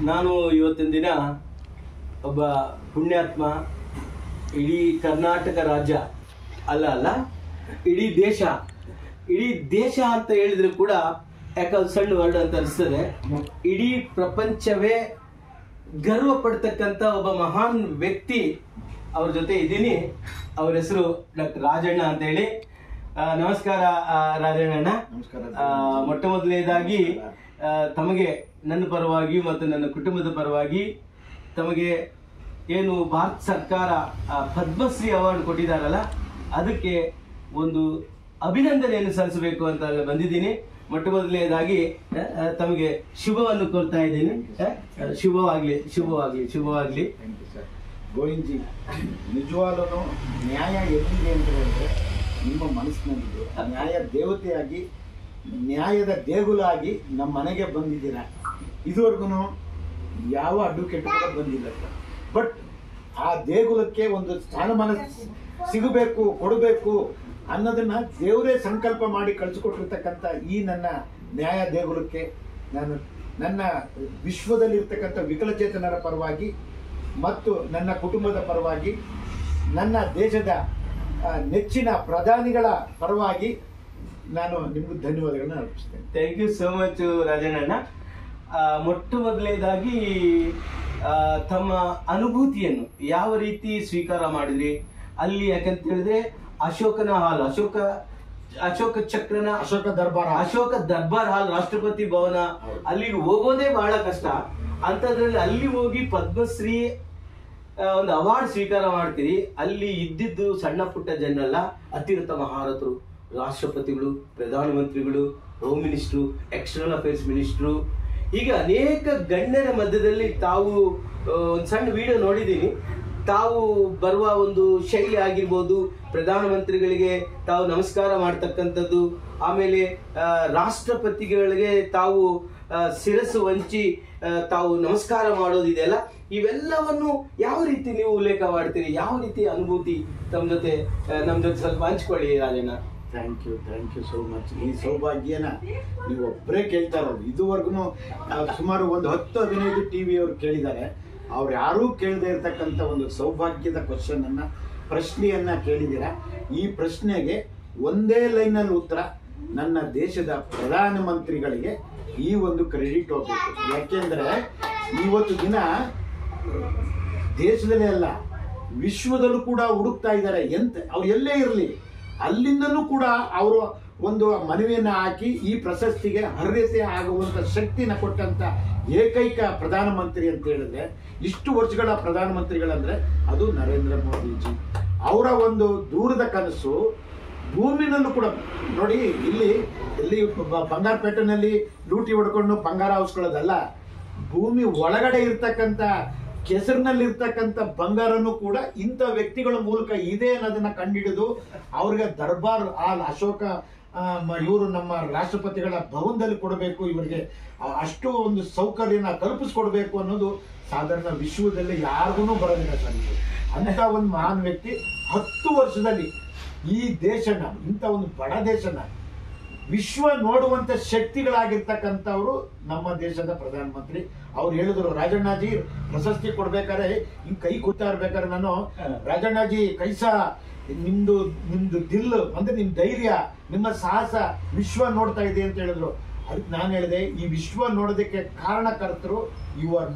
ನಾನು ಇವತ್ತಿನ ದಿನ ಒಬ್ಬ ಪುಣ್ಯಾತ್ಮ, ಇಡೀ ಕರ್ನಾಟಕ ರಾಜ್ಯ ಅಲ್ಲ ಇಡೀ ದೇಶ ಅಂತ ಹೇಳಿದ್ರು ಕೂಡ ಯಾಕಂದ್ರೆ ಸಣ್ಣ ವರ್ಡ್ ಅಂತ ಅನಿಸ್ತದೆ. ಇಡೀ ಪ್ರಪಂಚವೇ ಗರ್ವ ಪಡ್ತಕ್ಕಂಥ ಒಬ್ಬ ಮಹಾನ್ ವ್ಯಕ್ತಿ ಅವ್ರ ಜೊತೆ ಇದ್ದೀನಿ. ಅವ್ರ ಹೆಸರು ಡಾಕ್ಟರ್ ರಾಜಣ್ಣ ಅಂತ ಹೇಳಿ. ನಮಸ್ಕಾರ ರಾಜಣ್ಣ. ಮೊಟ್ಟ ಮೊದಲನೇದಾಗಿ ತಮಗೆ ನನ್ನ ಪರವಾಗಿ ಮತ್ತು ನನ್ನ ಕುಟುಂಬದ ಪರವಾಗಿ ತಮಗೆ ಏನು ಭಾರತ ಸರ್ಕಾರ ಪದ್ಮಶ್ರೀ ಅವಾರ್ಡ್ ಕೊಟ್ಟಿದ್ದಾರಲ್ಲ, ಅದಕ್ಕೆ ಒಂದು ಅಭಿನಂದನೆಯನ್ನು ಸಲ್ಲಿಸಬೇಕು ಅಂತ ಬಂದಿದ್ದೀನಿ. ಮೊಟ್ಟ ಮೊದಲನೇದಾಗಿ ತಮಗೆ ಶುಭವನ್ನು ಕೋರ್ತಾ ಇದ್ದೀನಿ. ಶುಭವಾಗ್ಲಿ. ಗೋವಿಂದ್ಜಿ, ನಿಜವಾಗ್ಲೂ ನ್ಯಾಯ ಎಲ್ಲಿದೆ ಅಂತ ಹೇಳಿದ್ರೆ ನಿಮ್ಮ ಮನಸ್ಸಿನಲ್ಲಿದೆ. ನ್ಯಾಯ ದೇವತೆಯಾಗಿ, ನ್ಯಾಯದ ದೇಗುಲಾಗಿ ನಮ್ಮ ಮನೆಗೆ ಬಂದಿದ್ದೀರಾ. ಇದುವರೆಗೂ ಯಾವ ಅಡ್ವೊಕೇಟ್ ಕೂಡ ಬಂದಿಲ್ಲ. ಬಟ್ ಆ ದೇಗುಲಕ್ಕೆ ಒಂದು ಸ್ಥಾನಮಾನ ಸಿಗಬೇಕು, ಕೊಡಬೇಕು ಅನ್ನೋದನ್ನ ದೇವರೇ ಸಂಕಲ್ಪ ಮಾಡಿ ಕಳಿಸಿಕೊಟ್ಟಿರ್ತಕ್ಕಂಥ ಈ ನನ್ನ ನ್ಯಾಯ ದೇಗುಲಕ್ಕೆ ನಾನು ನನ್ನ ವಿಶ್ವದಲ್ಲಿರ್ತಕ್ಕಂಥ ವಿಕಲಚೇತನರ ಪರವಾಗಿ ಮತ್ತು ನನ್ನ ಕುಟುಂಬದ ಪರವಾಗಿ, ನನ್ನ ದೇಶದ ನೆಚ್ಚಿನ ಪ್ರಧಾನಿಗಳ ಪರವಾಗಿ ನಾನು ನಿಮ್ಗೆ ಧನ್ಯವಾದಗಳನ್ನ ಅರ್ಪಿಸ್ತೇನೆ. Thank you so much Rajanna. ಮೊಟ್ಟ ಮೊದಲನೇದಾಗಿ ತಮ್ಮ ಅನುಭೂತಿಯನ್ನು ಯಾವ ರೀತಿ ಸ್ವೀಕಾರ ಮಾಡಿದ್ರಿ ಅಲ್ಲಿ? ಯಾಕಂತ ಹೇಳಿದ್ರೆ ಅಶೋಕನ ಹಾಲ್, ಅಶೋಕ ಚಕ್ರನ ಅಶೋಕ ದರ್ಬಾರ್ ಹಾಲ್, ರಾಷ್ಟ್ರಪತಿ ಭವನ, ಅಲ್ಲಿಗೆ ಹೋಗೋದೇ ಬಹಳ ಕಷ್ಟ. ಅಂತದ್ರಲ್ಲಿ ಅಲ್ಲಿ ಹೋಗಿ ಪದ್ಮಶ್ರೀ ಒಂದು ಅವಾರ್ಡ್ ಸ್ವೀಕಾರ ಮಾಡ್ತೀರಿ. ಅಲ್ಲಿ ಇದ್ದಿದ್ದು ಸಣ್ಣ ಪುಟ್ಟ ಜನರಲ್ಲ, ಅತ್ಯುನ್ನತ ಮಹಾರಥರು, ರಾಷ್ಟ್ರಪತಿಗಳು, ಪ್ರಧಾನಮಂತ್ರಿಗಳು, home minister, external affairs minister, ಹೀಗೆ ಅನೇಕ ಗಣ್ಯರ ಮಧ್ಯದಲ್ಲಿ ತಾವು ಒಂದು ಸಣ್ಣ ವಿಡಿಯೋ ನೋಡಿದ್ದೀನಿ. ತಾವು ಬರುವ ಒಂದು ಶೈಲಿ ಆಗಿರ್ಬೋದು, ಪ್ರಧಾನಮಂತ್ರಿಗಳಿಗೆ ತಾವು ನಮಸ್ಕಾರ ಮಾಡ್ತಕ್ಕಂಥದ್ದು, ಆಮೇಲೆ ರಾಷ್ಟ್ರಪತಿಗಳಿಗೆ ತಾವು ಶಿರಸ್ಸು ವಂಚಿ ತಾವು ನಮಸ್ಕಾರ ಮಾಡೋದಿದೆಯಲ್ಲ, ಇವೆಲ್ಲವನ್ನು ಯಾವ ರೀತಿ ನೀವು ಉಲ್ಲೇಖ ಮಾಡ್ತೀರಿ? ಯಾವ ರೀತಿ ಅನುಭೂತಿ ನಮ್ಮ ಜೊತೆ ಸ್ವಲ್ಪ ಹಂಚ್ಕೊಳ್ಳಿ Rajanna. Thank you so much. ಈ ಸೌಭಾಗ್ಯನ ನೀವು ಒಬ್ಬರೇ ಕೇಳ್ತಾ ಇರೋದು. ಇದುವರೆಗೂ ಸುಮಾರು ಒಂದು 10-15 TV ಅವರು ಕೇಳಿದ್ದಾರೆ. ಅವ್ರು ಯಾರೂ ಕೇಳದೆ ಇರತಕ್ಕಂಥ ಒಂದು ಸೌಭಾಗ್ಯದ ಪ್ರಶ್ನೆಯನ್ನ ಕೇಳಿದ್ದೀರಾ. ಈ ಪ್ರಶ್ನೆಗೆ ಒಂದೇ ಲೈನಲ್ಲಿ ಉತ್ತರ, ನನ್ನ ದೇಶದ ಪ್ರಧಾನಮಂತ್ರಿಗಳಿಗೆ ಈ ಒಂದು ಕ್ರೆಡಿಟ್ ಹೋಗ್ಬೇಕು. ಯಾಕೆಂದ್ರೆ ಇವತ್ತು ದಿನ ದೇಶದಲ್ಲೇ ಅಲ್ಲ, ವಿಶ್ವದಲ್ಲೂ ಕೂಡ ಹುಡುಕ್ತಾ ಇದ್ದಾರೆ. ಅವ್ರು ಎಲ್ಲೇ ಇರಲಿ, ಅಲ್ಲಿಂದಲೂ ಕೂಡ ಅವರು ಒಂದು ಮನವಿಯನ್ನು ಹಾಕಿ ಈ ಪ್ರಶಸ್ತಿಗೆ ಅರ್ಹತೆ ಆಗುವಂತ ಶಕ್ತಿನ ಕೊಟ್ಟಂತ ಏಕೈಕ ಪ್ರಧಾನಮಂತ್ರಿ ಅಂತ ಹೇಳಿದ್ರೆ, ಇಷ್ಟು ವರ್ಷಗಳ ಪ್ರಧಾನಮಂತ್ರಿಗಳಂದ್ರೆ ಅದು ನರೇಂದ್ರ ಮೋದಿಜಿ. ಅವರ ಒಂದು ದೂರದ ಕನಸು ಭೂಮಿನಲ್ಲೂ ಕೂಡ ನೋಡಿ. ಇಲ್ಲಿ ಬಂಗಾರಪೇಟೆನಲ್ಲಿ ಲೂಟಿ ಹೊಡ್ಕೊಂಡು ಬಂಗಾರ ಹಾಸ್ಕೊಳ್ಳೋದಲ್ಲ, ಭೂಮಿ ಒಳಗಡೆ ಇರ್ತಕ್ಕಂಥ ಕೆಸರಿನಲ್ಲಿ ಇರ್ತಕ್ಕಂಥ ಬಂಗಾರನು ಕೂಡ ಇಂಥ ವ್ಯಕ್ತಿಗಳ ಮೂಲಕ ಇದೆ ಅನ್ನೋದನ್ನ ಕಂಡುಹಿಡಿದು ಅವ್ರಿಗೆ ದರ್ಬಾರ್ ಹಾಲ್, ಅಶೋಕ ಇವರು ನಮ್ಮ ರಾಷ್ಟ್ರಪತಿಗಳ ಭವನದಲ್ಲಿ ಕೊಡಬೇಕು, ಇವರಿಗೆ ಅಷ್ಟು ಒಂದು ಸೌಕರ್ಯನ ಕಲ್ಪಿಸ್ಕೊಡ್ಬೇಕು ಅನ್ನೋದು ಸಾಧಾರಣ ವಿಶ್ವದಲ್ಲಿ ಯಾರಿಗೂ ಬರೋದಿಲ್ಲ ಸರ್. ಅಂತ ಒಂದು ಮಹಾನ್ ವ್ಯಕ್ತಿ 10 ವರ್ಷದಲ್ಲಿ ಈ ದೇಶನ, ಇಂಥ ಒಂದು ಬಡ ದೇಶನ ವಿಶ್ವ ನೋಡುವಂತ ಶಕ್ತಿಗಳಾಗಿರ್ತಕ್ಕಂಥವ್ರು ನಮ್ಮ ದೇಶದ ಪ್ರಧಾನಮಂತ್ರಿ. ಅವ್ರು ಹೇಳಿದ್ರು, ರಾಜಣ್ಣಜಿ ಪ್ರಶಸ್ತಿ ಕೊಡ್ಬೇಕಾದ್ರೆ ಹಿಂಗ್ ಕೈ ಕೂತಾ ಇರ್ಬೇಕಾದ್ರೆ ನಾನು, ರಾಜಣ್ಣಜಿ ಕೈಸಾ ನಿಮ್ದು ದಿಲ್ ಅಂದ್ರೆ ನಿಮ್ ಧೈರ್ಯ, ನಿಮ್ಮ ಸಾಹಸ ವಿಶ್ವ ನೋಡ್ತಾ ಇದೆ ಅಂತ ಹೇಳಿದ್ರು. ಅದಕ್ಕೆ ನಾನು ಹೇಳಿದೆ, ಈ ವಿಶ್ವ ನೋಡೋದಕ್ಕೆ ಕಾರಣಕರ್ತರು ಯು ಆರ್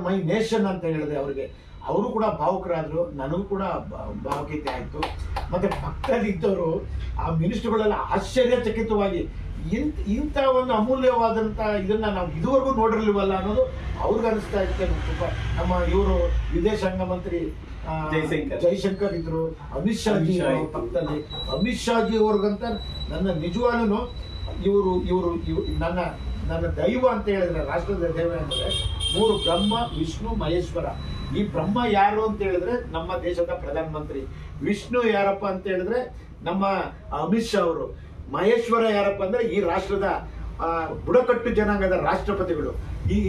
ಮೈ ನೇಷನ್ ಅಂತ ಹೇಳಿದೆ ಅವ್ರಿಗೆ. ಅವರು ಕೂಡ ಭಾವುಕರಾದ್ರು, ನನಗೂ ಕೂಡ ಭಾವಕತೆ ಆಯ್ತು. ಮತ್ತೆ ಪಕ್ಕದಲ್ಲಿ ಇದ್ದವರು ಆ ಮಿನಿಸ್ಟರ್ಗಳೆಲ್ಲ ಆಶ್ಚರ್ಯಚಕಿತವಾಗಿ ಇಂಥ ಒಂದು ಅಮೂಲ್ಯವಾದಂತ ಇದನ್ನ ನಾವು ಇದುವರೆಗೂ ನೋಡಿರ್ಲಿವಲ್ಲ ಅನ್ನೋದು ಅವ್ರಿಗೆ ಅನಿಸ್ತಾ ಇತ್ತು. ನಮ್ಮ ಇವರು ವಿದೇಶಾಂಗ ಮಂತ್ರಿ ಜೈಶಂಕರ್ ಇದ್ರು, ಅಮಿತ್ ಶಾ ಜಿ ಪಕ್ಕದಲ್ಲಿ. ಅಮಿತ್ ಶಾ ಜಿ ಅವ್ರಿಗಂತ ನನ್ನ ನಿಜವಾಗ್ಲೂ ಇವರು ನನ್ನ ದೈವ ಅಂತ ಹೇಳಿದ್ರೆ, ರಾಷ್ಟ್ರದ ದೈವ ಅಂದ್ರೆ 3 ಬ್ರಹ್ಮ, ವಿಷ್ಣು, ಮಹೇಶ್ವರ. ಈ ಬ್ರಹ್ಮ ಯಾರು ಅಂತ ಹೇಳಿದ್ರೆ ನಮ್ಮ ದೇಶದ ಪ್ರಧಾನಮಂತ್ರಿ. ವಿಷ್ಣು ಯಾರಪ್ಪ ಅಂತ ಹೇಳಿದ್ರೆ ನಮ್ಮ ಅಮಿತ್ ಶಾ ಅವರು. ಮಹೇಶ್ವರ ಯಾರಪ್ಪ ಅಂದ್ರೆ ಈ ರಾಷ್ಟ್ರದ ಬುಡಕಟ್ಟು ಜನಾಂಗದ ರಾಷ್ಟ್ರಪತಿಗಳು.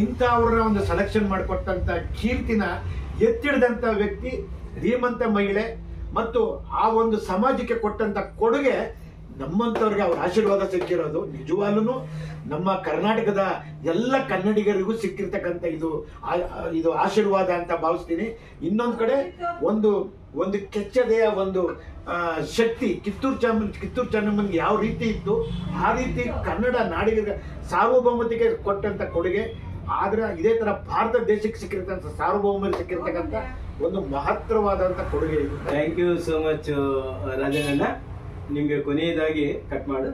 ಇಂಥವ್ರನ್ನ ಒಂದು ಸೆಲೆಕ್ಷನ್ ಮಾಡಿಕೊಟ್ಟಂತ ಕೀರ್ತಿನ ಎತ್ತಿಡಿದಂತ ವ್ಯಕ್ತಿ, ಧೀಮಂತ ಮಹಿಳೆ, ಮತ್ತು ಆ ಒಂದು ಸಮಾಜಕ್ಕೆ ಕೊಟ್ಟಂತ ಕೊಡುಗೆ ನಮ್ಮಂಥವ್ರಿಗೆ ಅವ್ರ ಆಶೀರ್ವಾದ ಸಿಕ್ಕಿರೋದು ನಿಜವಾಗ್ಲೂ ನಮ್ಮ ಕರ್ನಾಟಕದ ಎಲ್ಲ ಕನ್ನಡಿಗರಿಗೂ ಸಿಕ್ಕಿರ್ತಕ್ಕಂಥ ಇದು ಆಶೀರ್ವಾದ ಅಂತ ಭಾವಿಸ್ತೀನಿ. ಇನ್ನೊಂದು ಕಡೆ ಒಂದು ಕೆಚ್ಚದೆಯ ಒಂದು ಶಕ್ತಿ ಕಿತ್ತೂರು ಚೆನ್ನಮ್ಮನಿಗೆ ಯಾವ ರೀತಿ ಇತ್ತು ಆ ರೀತಿ ಕನ್ನಡ ನಾಡಿಗರಿಗೆ ಸಾರ್ವಭೌಮತೆಗೆ ಕೊಟ್ಟಂತ ಕೊಡುಗೆ. ಆದ್ರೆ ಇದೇ ತರ ಭಾರತ ದೇಶಕ್ಕೆ ಸಿಕ್ಕಿರ್ತಕ್ಕಂಥ ಸಾರ್ವಭೌಮ ಸಿಕ್ಕಿರ್ತಕ್ಕಂಥ ಒಂದು ಮಹತ್ತರವಾದಂತ ಕೊಡುಗೆ ಇದು. Thank you so much Rajanna. ನಿಮ್ಗೆ ಕೊನೆಯದಾಗಿ ಕಟ್ ಮಾಡು.